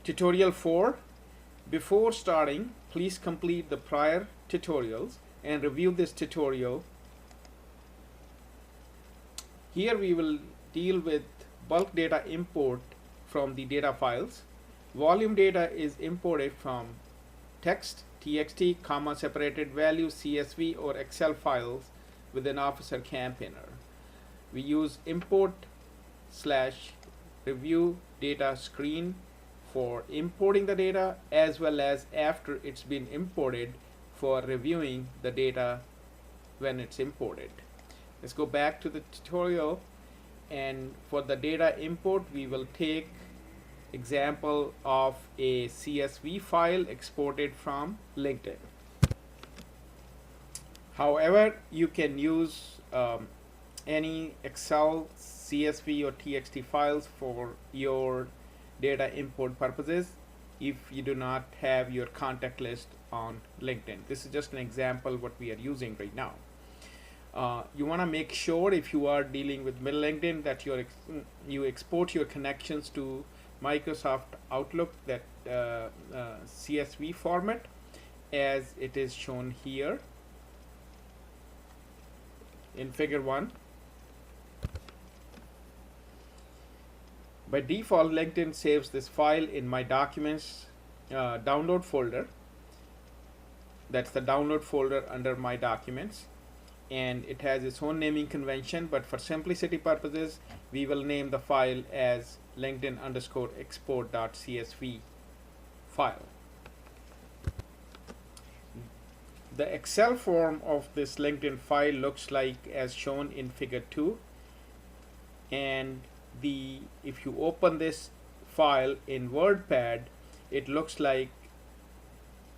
Tutorial 4. Before starting, please complete the prior tutorials and review this tutorial. Here we will deal with bulk data import from the data files. Volume data is imported from text, txt, comma separated value, CSV or Excel files within Officer Campaigner. We use import/review data screen for importing the data, as well as after it's been imported for reviewing the data when it's imported. Let's go back to the tutorial, and for the data import we will take example of a CSV file exported from LinkedIn. However, you can use any Excel, CSV or TXT files for your data import purposes if you do not have your contact list on LinkedIn. This is just an example what we are using right now. You want to make sure, if you are dealing with LinkedIn, that you export your connections to Microsoft Outlook, that CSV format, as it is shown here in figure 1. By default, LinkedIn saves this file in my documents download folder. That's the download folder under my documents, and it has its own naming convention, but for simplicity purposes we will name the file as LinkedIn_export.csv file. The Excel form of this LinkedIn file looks like as shown in figure 2, and if you open this file in WordPad, it looks like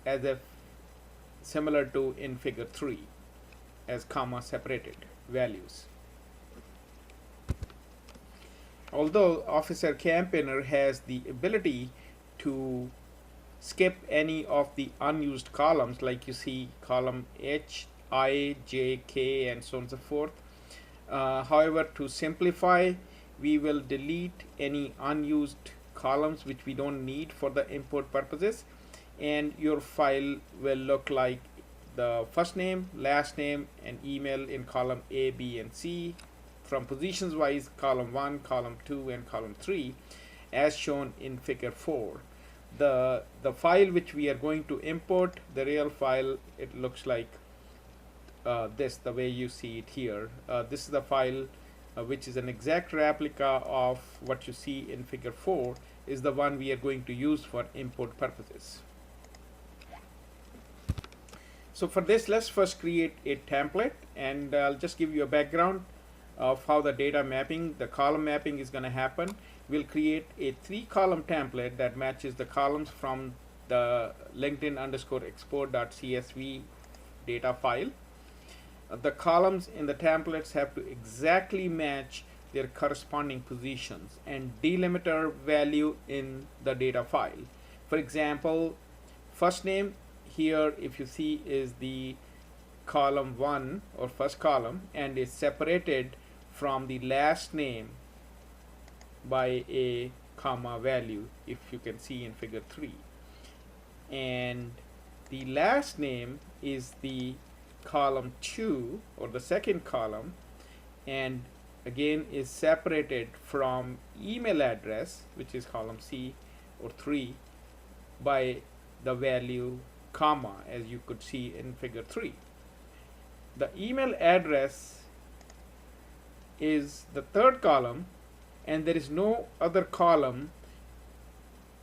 as if similar to in figure 3 as comma separated values. Although Officer Campaigner has the ability to skip any of the unused columns, like you see column H, I, J, K and so on and so forth, however, to simplify, we will delete any unused columns which we don't need for the import purposes, and your file will look like the first name, last name and email in column A, B and C, from positions wise column 1, column 2 and column 3, as shown in figure 4. The file which we are going to import, the real file, it looks like this, the way you see it here. This is the file which is an exact replica of what you see in figure 4, is the one we are going to use for import purposes. So for this, let's first create a template, and I'll just give you a background of how the data mapping, the column mapping is going to happen. We'll create a 3-column template that matches the columns from the LinkedIn_export.csv data file. The columns in the templates have to exactly match their corresponding positions and delimiter value in the data file. For example, first name here, if you see, is the column 1 or first column, and is separated from the last name by a comma value, if you can see in figure 3. And the last name is the column 2 or the second column, and again is separated from email address, which is column C or 3, by the value comma, as you could see in figure 3. The email address is the third column, and there is no other column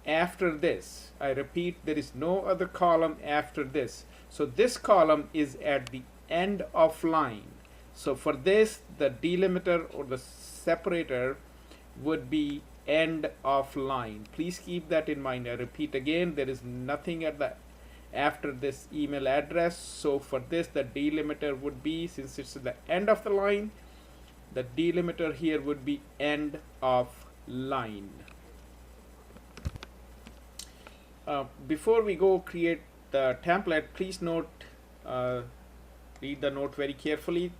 after this. I repeat, there is no other column after this. So this column is at the end of line. So for this, the delimiter or the separator would be end of line. Please keep that in mind. I repeat again, there is nothing at the after this email address. So for this, the delimiter would be, since it's at the end of the line, the delimiter here would be end of line. Before we go create the template, please note, read the note very carefully.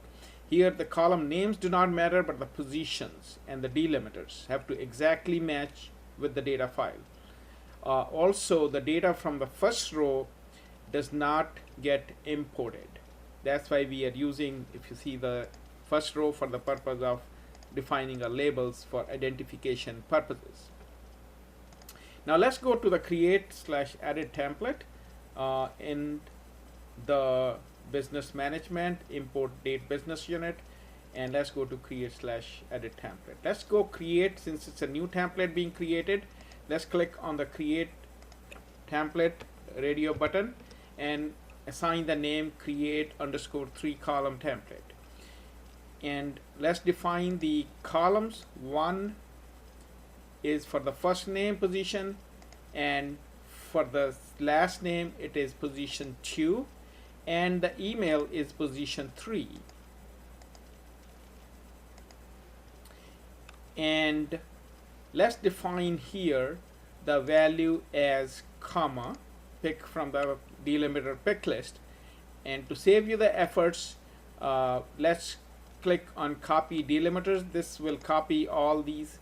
Here the column names do not matter, but the positions and the delimiters have to exactly match with the data file. also the data from the first row does not get imported. That's why we are using, if you see, the first row for the purpose of defining our labels for identification purposes. Now let's go to the create/edit template in the business management, import date business unit, and let's go to create/edit template. Let's go create, since it's a new template being created. Let's click on the create template radio button and assign the name create_3 column template. And let's define the columns. One is for the first name position, and for the last name it is position 2, and the email is position 3. And let's define here the value as comma, pick from the delimiter pick list. And to save you the efforts, let's click on copy delimiters. This will copy all these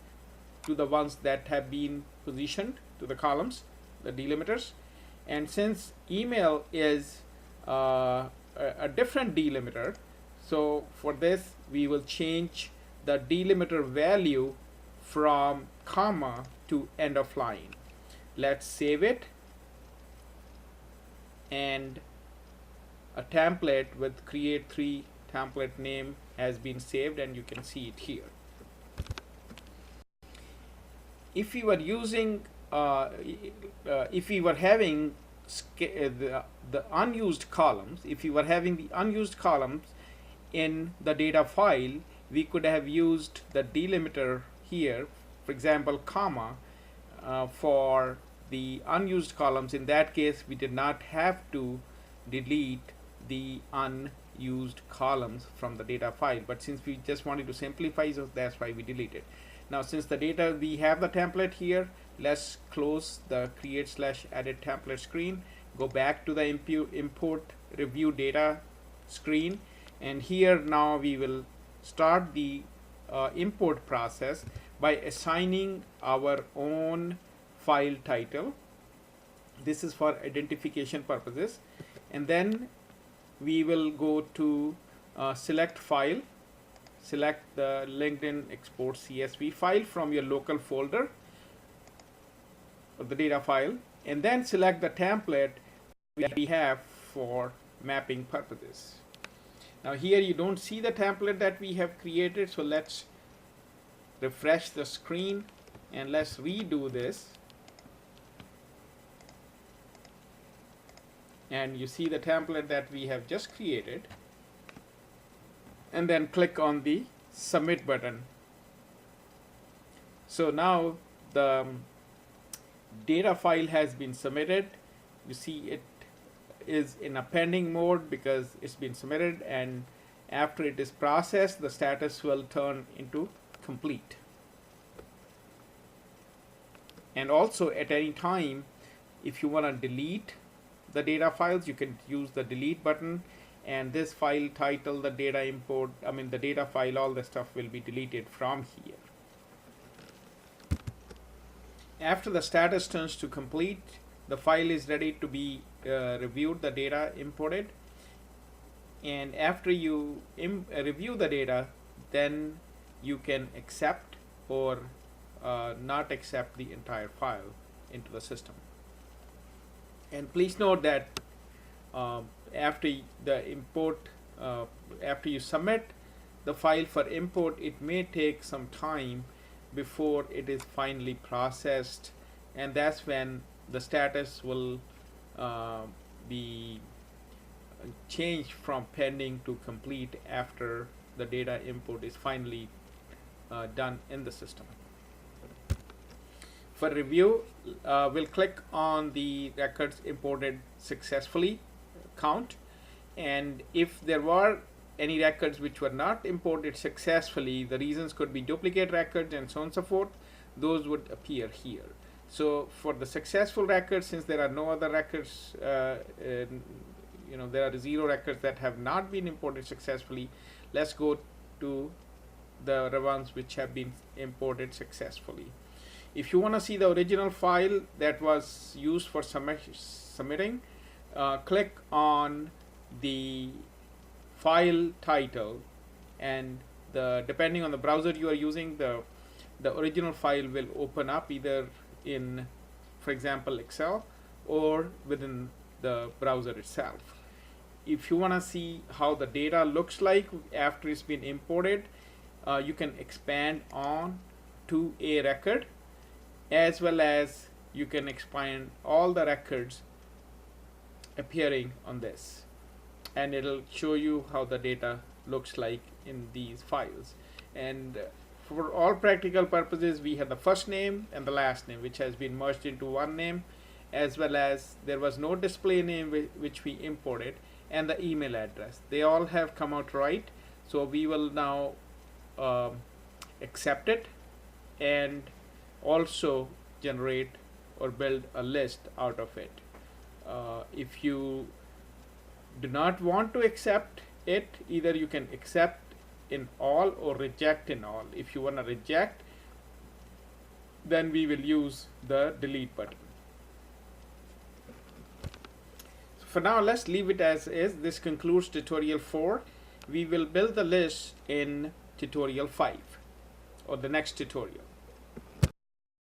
to the ones that have been positioned to the columns, the delimiters. And since email is a different delimiter, so for this we will change the delimiter value from comma to end of line. Let's save it, and a template with create3 template name has been saved, and you can see it here. If we were using if we were having the unused columns, if we were having the unused columns in the data file, we could have used the delimiter here, for example, comma, for the unused columns. In that case, we did not have to delete the unused columns from the data file, but since we just wanted to simplify, so that's why we deleted. Now, since the data, we have the template here, let's close the create/edit template screen, go back to the import review data screen, and here now we will start the import process by assigning our own file title. This is for identification purposes, and then we will go to select file, select the LinkedIn export CSV file from your local folder of the data file, and then select the template we have for mapping purposes. Now here you don't see the template that we have created, so let's refresh the screen and let's redo this. And you see the template that we have just created, and then click on the submit button. So now the data file has been submitted. You see it is in a pending mode because it's been submitted, and after it is processed, the status will turn into complete. And also at any time, if you want to delete the data files, you can use the delete button, and this file title, the data import, the data file, all the stuff will be deleted from here. After the status turns to complete, the file is ready to be reviewed, the data imported. And after you review the data, then you can accept or not accept the entire file into the system. And please note that after the import, after you submit the file for import, it may take some time before it is finally processed, and that's when the status will be changed from pending to complete after the data import is finally done in the system. For review, we'll click on the records imported successfully count, and if there were any records which were not imported successfully, the reasons could be duplicate records and so on and so forth, those would appear here. So for the successful records, since there are no other records, there are 0 records that have not been imported successfully, let's go to the ones which have been imported successfully. If you want to see the original file that was used for submitting, click on the file title, and depending on the browser you are using, the original file will open up either in, for example, Excel or within the browser itself. If you want to see how the data looks like after it's been imported, you can expand on to a record, as well as you can expand all the records appearing on this, and it'll show you how the data looks like in these files. And for all practical purposes, we have the first name and the last name, which has been merged into one name, as well as there was no display name which we imported, and the email address. They all have come out right, so we will now accept it and also generate or build a list out of it. If you do not want to accept it, either you can accept in all or reject in all. If you want to reject, then we will use the delete button. So for now, let's leave it as is. This concludes tutorial 4. We will build the list in tutorial 5 or the next tutorial.